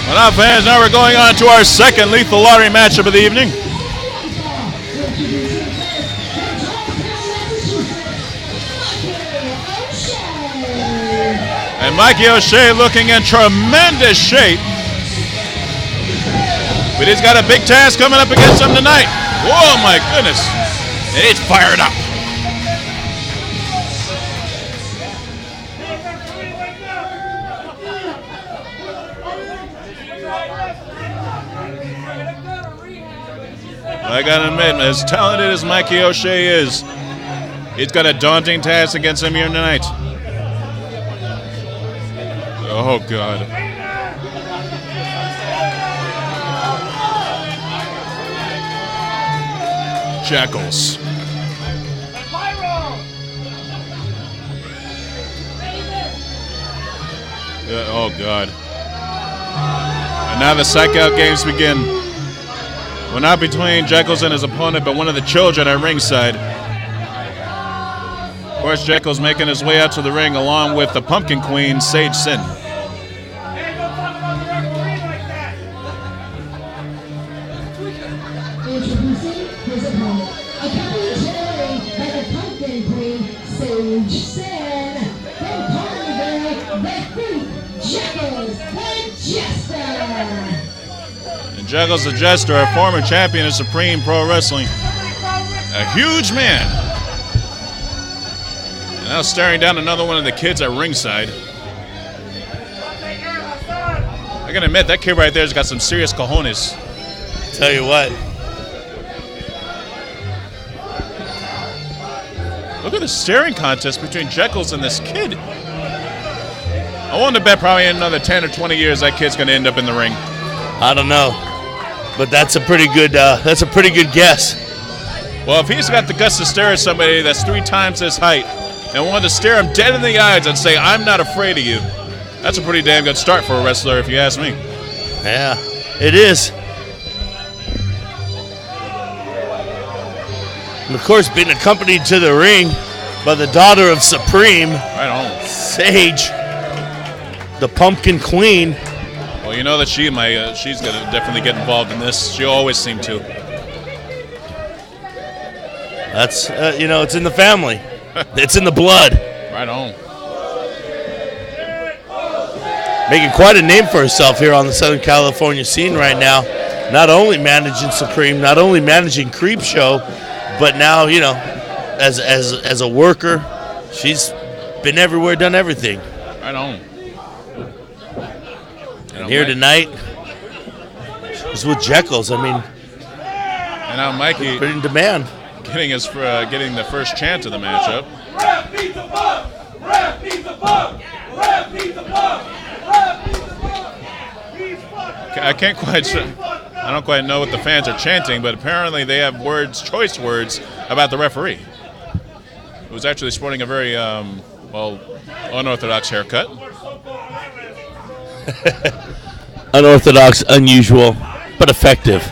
Well, now, fans, now we're going on to our second Lethal Lottery matchup of the evening. And Mikey 0'Shea looking in tremendous shape. But he's got a big task coming up against him tonight. Oh, my goodness. He's fired up. I gotta admit, as talented as Mikey 0'Shea is, he's got a daunting task against him here tonight. Oh, God. Jeckles. Oh, God. And now the psych-out games begin. Well, not between Jeckles and his opponent, but one of the children at ringside. Of course, Jeckles making his way out to the ring along with the Pumpkin Queen, Sage Sin. Introducing his opponent, accompanied today by the Pumpkin Queen, Sage Sin, from Carnival, the Freak, Jeckles, the Jester. And Jeckles the Jester, a former champion of Supreme Pro Wrestling. A huge man. And now staring down another one of the kids at ringside. I gotta admit, that kid right there's got some serious cojones. Tell you what. Look at the staring contest between Jeckles and this kid. I want to bet probably in another 10 or 20 years that kid's going to end up in the ring. I don't know, but that's a pretty good guess. Well, if he's got the guts to stare at somebody that's 3 times his height and wanted to stare him dead in the eyes and say, "I'm not afraid of you," that's a pretty damn good start for a wrestler, if you ask me. Yeah, it is. And of course, being accompanied to the ring by the daughter of Supreme, right on, Sage, the Pumpkin Queen. Well, you know that she's gonna definitely get involved in this. She always seemed to. That's it's in the family. It's in the blood. Right on. Making quite a name for herself here on the Southern California scene right now. Not only managing Supreme, not only managing Creep Show, but now, as a worker, she's been everywhere, done everything. Right on. And here tonight is with Jeckles. I mean, and now Mikey pretty in demand, getting the first chance of the matchup. I don't quite know what the fans are chanting, but apparently they have choice words about the referee, who's actually sporting a very, unorthodox haircut. Unorthodox, unusual, but effective.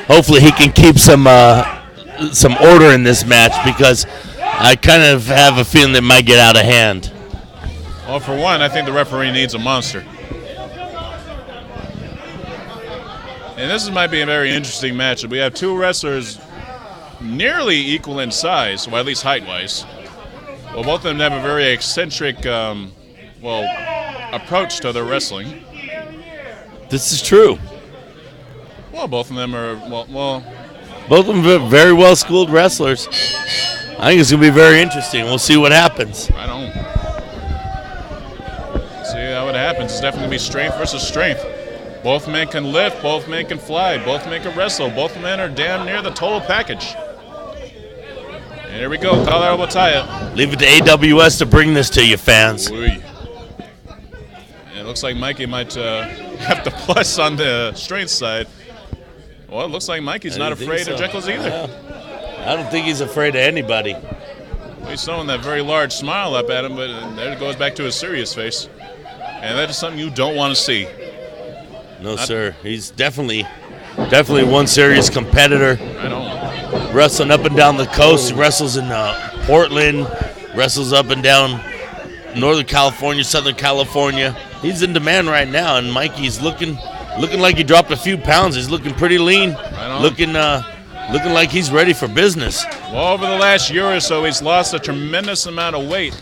Hopefully he can keep some order in this match, because I kind of have a feeling it might get out of hand. Well, for one, I think the referee needs a monster. And this might be a very interesting match. We have 2 wrestlers nearly equal in size, well, at least height-wise. Well, both of them have a very eccentric, approach to their wrestling. This is true. Well, both of them are, both of them are very well-schooled wrestlers. I think it's going to be very interesting. We'll see what happens. I don't. See how it happens. It's definitely going to be strength versus strength. Both men can lift, both men can fly, both men can wrestle, both men are damn near the total package. And here we go, Colorado will tie it. Leave it to AWS to bring this to you, fans. Oy. And it looks like Mikey might have the plus on the strength side. Well, it looks like Mikey's not afraid of Jecklesthe either. Yeah. I don't think he's afraid of anybody. Well, he's throwing that very large smile up at him, but there it goes back to his serious face. And that is something you don't want to see. No, sir. He's definitely one serious competitor. I know. Wrestling up and down the coast. He wrestles in Portland, wrestles up and down Northern California, Southern California. He's in demand right now, and Mikey's looking like he dropped a few pounds. He's looking pretty lean, looking like he's ready for business. Well, over the last year or so, he's lost a tremendous amount of weight.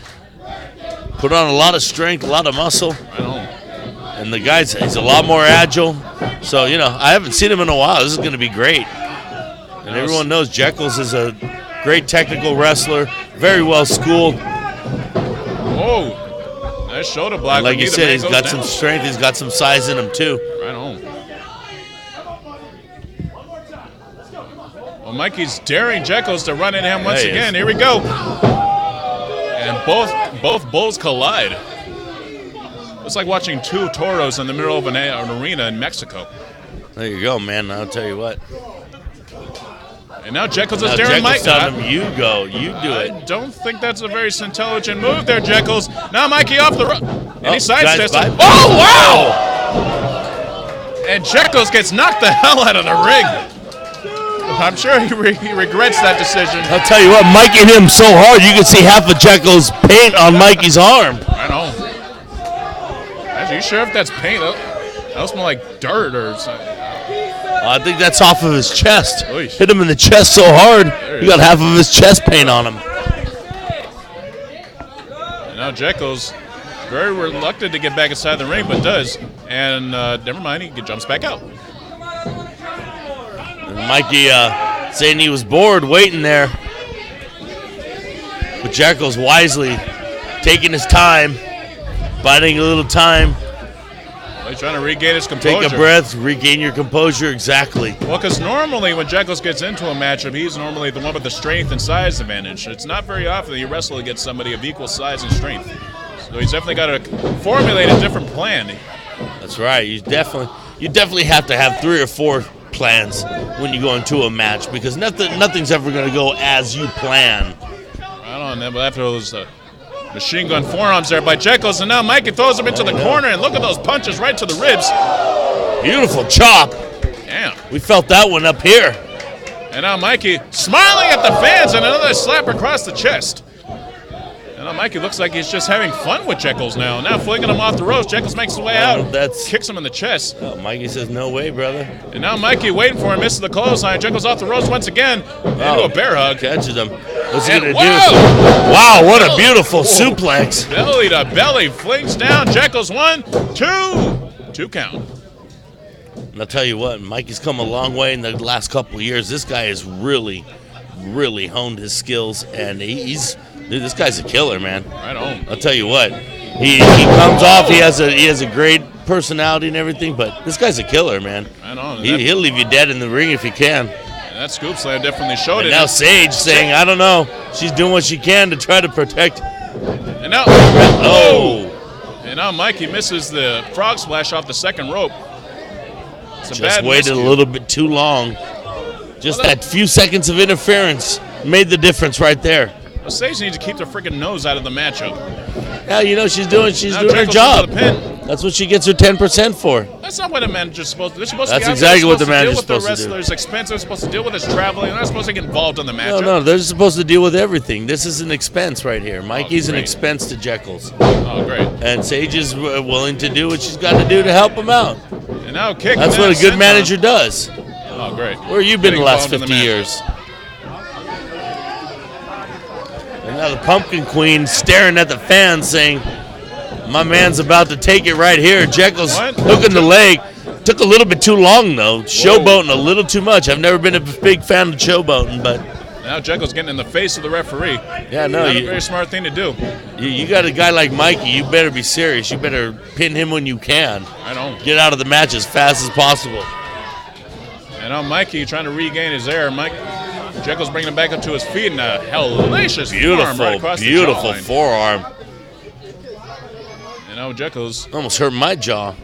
Put on a lot of strength, a lot of muscle. I know. And the guy's he's a lot more agile. So, you know, I haven't seen him in a while. This is going to be great. And everyone knows Jeckles is a great technical wrestler, very well schooled. Whoa. Nice shoulder block. And like you said, he's got some strength. He's got some size in him, too. Right on. Well, Mikey's daring Jeckles to run into him once again. Here we go. And both bulls collide. It's like watching two toros in the middle of an arena in Mexico. There you go, man. I'll tell you what. And now Jeckles is daring Mikey. You go. You do it. I don't think that's a very intelligent move there, Jeckles. Now Mikey off the rope. And he sidesteps him. Oh, wow! And Jeckles gets knocked the hell out of the ring. I'm sure he regrets that decision. I'll tell you what, Mikey hit him so hard, you can see half of Jeckles' paint on Mikey's arm. I know. Are you sure if that's paint? That smells like dirt or something. I think that's off of his chest. Oish. Hit him in the chest so hard, he got half of his chest paint on him. And now Jeckles very reluctant to get back inside the ring, but does. And never mind, he jumps back out. And Mikey saying he was bored waiting there. But Jeckles wisely taking his time, biding a little time. He's trying to regain his composure. Take a breath, regain your composure, exactly. Well, because normally when Jeckles gets into a matchup, he's normally the one with the strength and size advantage. It's not very often that you wrestle against somebody of equal size and strength. So he's definitely got to formulate a different plan. That's right. You definitely have to have 3 or 4 plans when you go into a match, because nothing's ever going to go as you plan. I don't know, but after those machine gun forearms there by Jeckles, and now Mikey throws him into the corner, and look at those punches right to the ribs. Beautiful chop. Damn. We felt that one up here. And now Mikey smiling at the fans, and another slap across the chest. And now Mikey looks like he's just having fun with Jeckles now. Now flinging him off the ropes, Jeckles makes his way out, kicks him in the chest. Oh, Mikey says, no way, brother. And now Mikey waiting for him, misses the clothesline. Jeckles off the ropes once again, into a bear hug. Catches him. What's he going to do? Wow, what a beautiful suplex. Belly to belly, flings down. Jeckles 1, 2 count. And I'll tell you what, Mikey's come a long way in the last couple of years. This guy has really honed his skills, and dude, this guy's a killer, man. Right on. I'll tell you what, he comes off. He has a great personality and everything, but this guy's a killer, man. Right on. He'll leave you dead in the ring if he can. And that scoop slam definitely showed it. Now Sage saying, I don't know, she's doing what she can to try to protect. And now, and now Mikey misses the frog splash off the second rope. Just waited a little bit too long. Just that few seconds of interference made the difference right there. Well, Sage needs to keep the freaking nose out of the matchup. Yeah, you know she's doing her job. That's what she gets her 10% for. That's not what a manager's supposed to do. That's exactly what the manager's supposed to do. Deal with the wrestler's expenses. They're supposed to deal with his traveling. They're not supposed to get involved in the matchup. No, they're supposed to deal with everything. This is an expense right here. Mikey's an expense to Jeckles. Oh, great. And Sage is willing to do what she's got to do to help him out. And now kick. That's what a good manager does. Oh, great. Where you been the last 50 years? And now the Pumpkin Queen staring at the fans saying, my man's about to take it right here. Jeckles hooking the leg. Took a little bit too long, though. Showboating a little too much. I've never been a big fan of showboating, but... Now Jeckles getting in the face of the referee. Yeah, no. Not a very smart thing to do. You got a guy like Mikey. You better be serious. You better pin him when you can. I know. Get out of the match as fast as possible. And now Mikey trying to regain his air. Jeckles bringing him back up to his feet, and a hellacious forearm right across the beautiful jawline. Forearm. And now Jeckles almost hurt my jaw.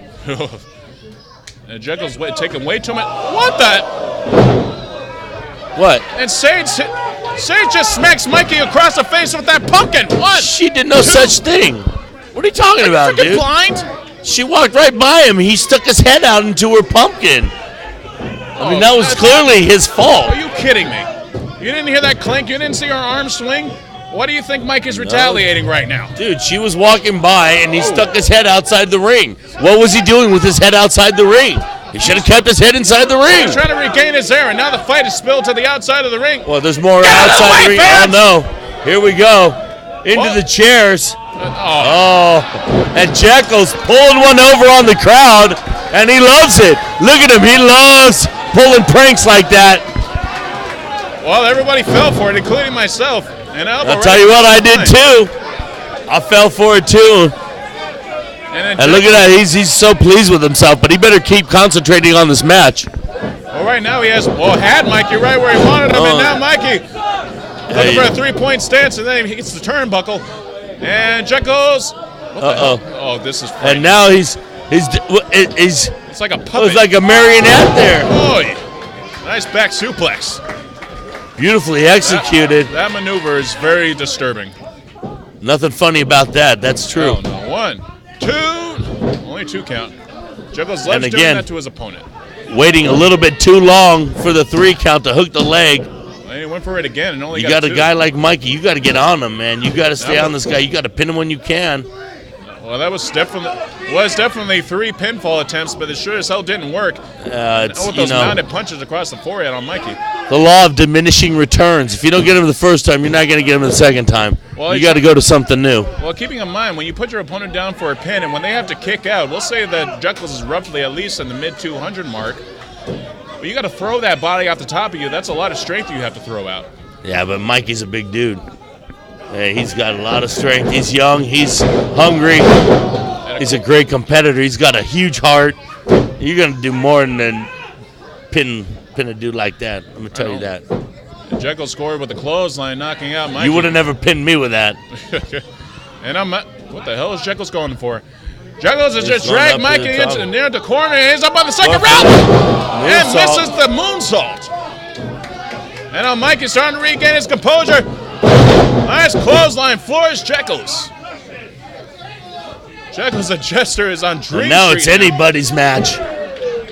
And Jeckles taking way too much. What the? What? And Sage just smacks Mikey across the face with that pumpkin. What? She did no such thing. What are you talking about, dude? Dude? Blind? She walked right by him. He stuck his head out into her pumpkin. I mean, that was clearly his fault. Are you kidding me? You didn't hear that clink? You didn't see her arm swing? What do you think Mike is retaliating right now? Dude, she was walking by, and he stuck his head outside the ring. What was he doing with his head outside the ring? He should have kept his head inside the ring. He's trying to regain his air, and now the fight is spilled to the outside of the ring. Well, there's more outside the ring. Oh, no. Here we go. Into the chairs. And Jeckles's pulling one over on the crowd, and he loves it. Look at him. He loves pulling pranks like that. Well, everybody fell for it, including myself. I'll tell you what, I did too. I fell for it too. And look at that, he's so pleased with himself, but he better keep concentrating on this match. Well, right now he had Mikey right where he wanted him, and now Mikey looking for a three-point stance, and then he hits the turnbuckle. And Jeckles. Oh, this is funny. And now he's it's like a puppet. It's like a marionette there. Oh, nice back suplex. Beautifully executed. That maneuver is very disturbing. Nothing funny about that. That's true. Oh, no. 1, 2. Only 2 count. Jeckles loves doing that to his opponent. Waiting a little bit too long for the 3 count to hook the leg. Well, he went for it again and only got got 2. You got a guy like Mikey. You got to get on him, man. You got to stay on this guy. You got to pin him when you can. Well, that was definitely 3 pinfall attempts, but it sure as hell didn't work. With those mounted punches across the forehead on Mikey. The law of diminishing returns. If you don't get him the first time, you're not going to get him the second time. Well, you got to go to something new. Well, keeping in mind, when you put your opponent down for a pin, and when they have to kick out, we'll say that Jeckles is roughly at least in the mid-200 mark. But you got to throw that body off the top of you. That's a lot of strength you have to throw out. Yeah, but Mikey's a big dude. Hey, he's got a lot of strength. He's young. He's hungry. He's a great competitor. He's got a huge heart. You're going to do more than pin a dude like that. I'm going to tell you that. And Jekyll scored with the clothesline, knocking out Mikey. You would have never pinned me with that. And what the hell is Jekyll's going for? Jekyll's has just dragged Mikey into near the corner. He's up on the second round and misses the moonsault. And now Mikey's starting to regain his composure. Nice clothesline, floors Jeckles. Jeckles and Jester is on Dream Now it's anybody's match.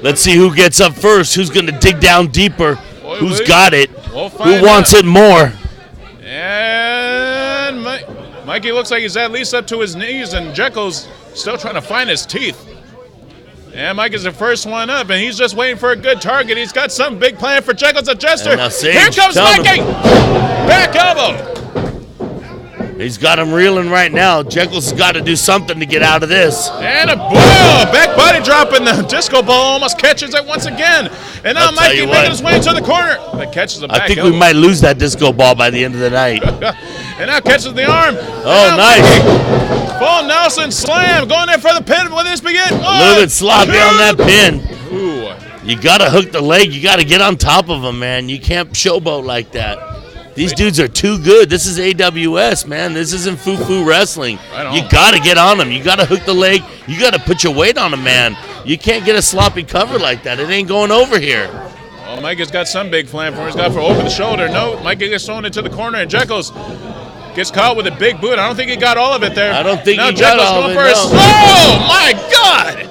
Let's see who gets up first. Who's going to dig down deeper? Who's got it? Who wants it more? And Mikey looks like he's at least up to his knees, and Jeckles still trying to find his teeth. And Mike is the first one up, and he's just waiting for a good target. He's got some big plan for Jeckles and Jester. Here comes Mikey! Back elbow! He's got him reeling right now. Jeckles has got to do something to get out of this. And a back body drop, and the disco ball almost catches it once again. And now Mikey making his way to the corner. That catches the back I think elbow. we might lose that disco ball by the end of the night. And now catches the arm. Oh, nice. Full Nelson slam. Going in for the pin. Will this begin? A little bit sloppy on that pin. Ooh. You got to hook the leg. You got to get on top of him, man. You can't showboat like that. These dudes are too good. This is AWS, man. This isn't foo-foo wrestling. You got to get on them. You got to hook the leg. You got to put your weight on him, man. You can't get a sloppy cover like that. It ain't going over here. Well, Mikey's got some big plan for him. He's got for over the shoulder. No, Mikey gets thrown into the corner, and Jeckles gets caught with a big boot. I don't think he got all of it there. I don't think now he got all of it, no. Oh, my God!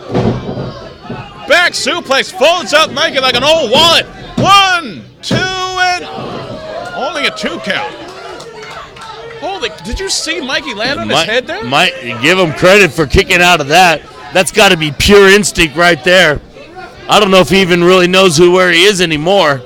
Back suplex folds up Mikey like an old wallet. 1, 2, and only a 2 count. Holy, did you see Mikey land on his head there? Give him credit for kicking out of that. That's got to be pure instinct right there. I don't know if he even really knows where he is anymore.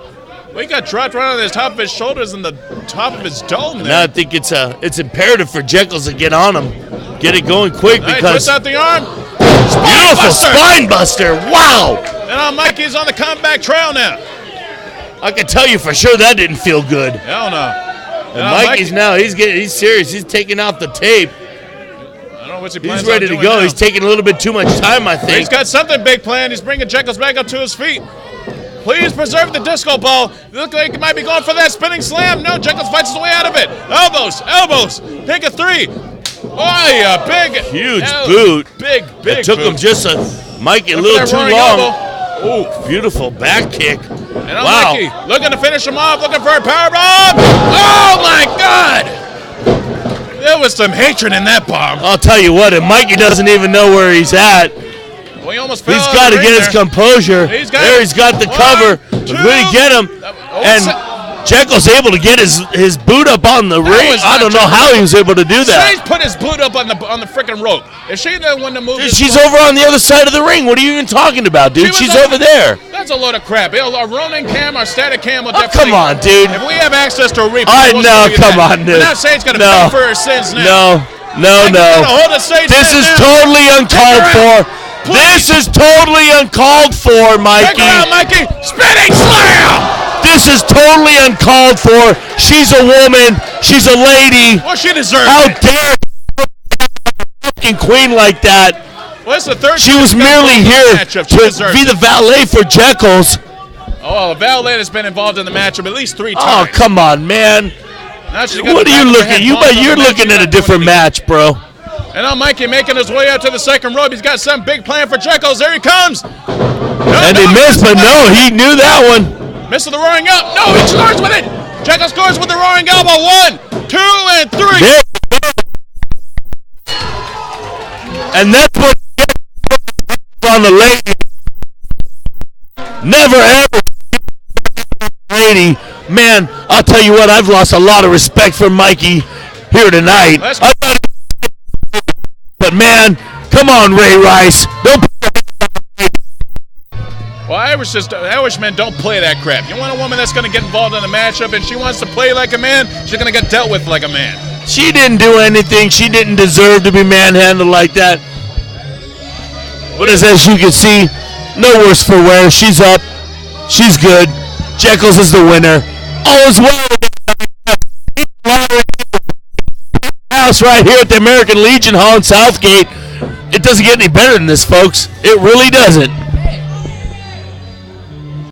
Well, he got dropped right on the top of his shoulders and the top of his dome there. Now I think it's imperative for Jeckles to get on him. Get it going quick because... Twists out the arm. Beautiful spine buster. Wow. And now Mikey's on the comeback trail now. I can tell you for sure that didn't feel good. Hell no. And Mikey's now, he's serious. He's taking out the tape. I don't know what he plans He's ready on to doing go. now. He's taking a little bit too much time, I think. He's got something big planned. He's bringing Jeckles back up to his feet. Please preserve the disco ball. Look like he might be going for that spinning slam. No, Jeckles fights his way out of it. Elbows. Pick a 3. Boy, a big. Huge boot. Big It took him just Mikey a little too long. Oh, beautiful back kick. And Mikey looking to finish him off, looking for a powerbomb. Oh, my God. There was some hatred in that bomb. I'll tell you what, if Mikey doesn't even know where he's at, well, he almost fell. He's got to get his composure. He's got the cover. Two. Really get him. And Jekyll's able to get his boot up on the ring. I don't know how he was able to do that. Shea's put his boot up on the freaking rope. Is she the one to move? Dude, she's over on the other side of the ring. What are you even talking about, dude? She's over there. That's a load of crap. Our Ronin cam, our static cam will Come definitely. on, dude. If we have access to a replay, I know. Come on, dude. I'm not saying it's going to pay for her sins now. No. This is totally uncalled for. This is totally uncalled for, Mikey. Check her out, Mikey. Spinning slam. This is totally uncalled for. She's a woman. She's a lady. Well, she deserves How it. dare a fucking queen like that? Well, the third she was merely here to be the valet for Jeckles. Oh, a valet has been involved in the matchup at least 3 times. Oh, come on, man. What are you looking at? You're looking at a different match, bro. And now Mikey making his way out to the second rope. He's got some big plan for Jeckles. There he comes. And he missed, but no, he knew that one. Misses the roaring up. No, he scores with it. Jekyll scores with the roaring elbow. 1, 2, and 3. Yeah. And that's what on the lady. Never ever lady. Man, I'll tell you what, I've lost a lot of respect for Mikey here tonight. But man, come on, Ray Rice. Don't. Well, Irish men don't play that crap. You want a woman that's going to get involved in the matchup and she wants to play like a man, she's going to get dealt with like a man. She didn't do anything. She didn't deserve to be manhandled like that. But as you can see, no worse for wear. She's up. She's good. Jeckles is the winner. All is well. House right here at the American Legion Hall in Southgate. It doesn't get any better than this, folks. It really doesn't.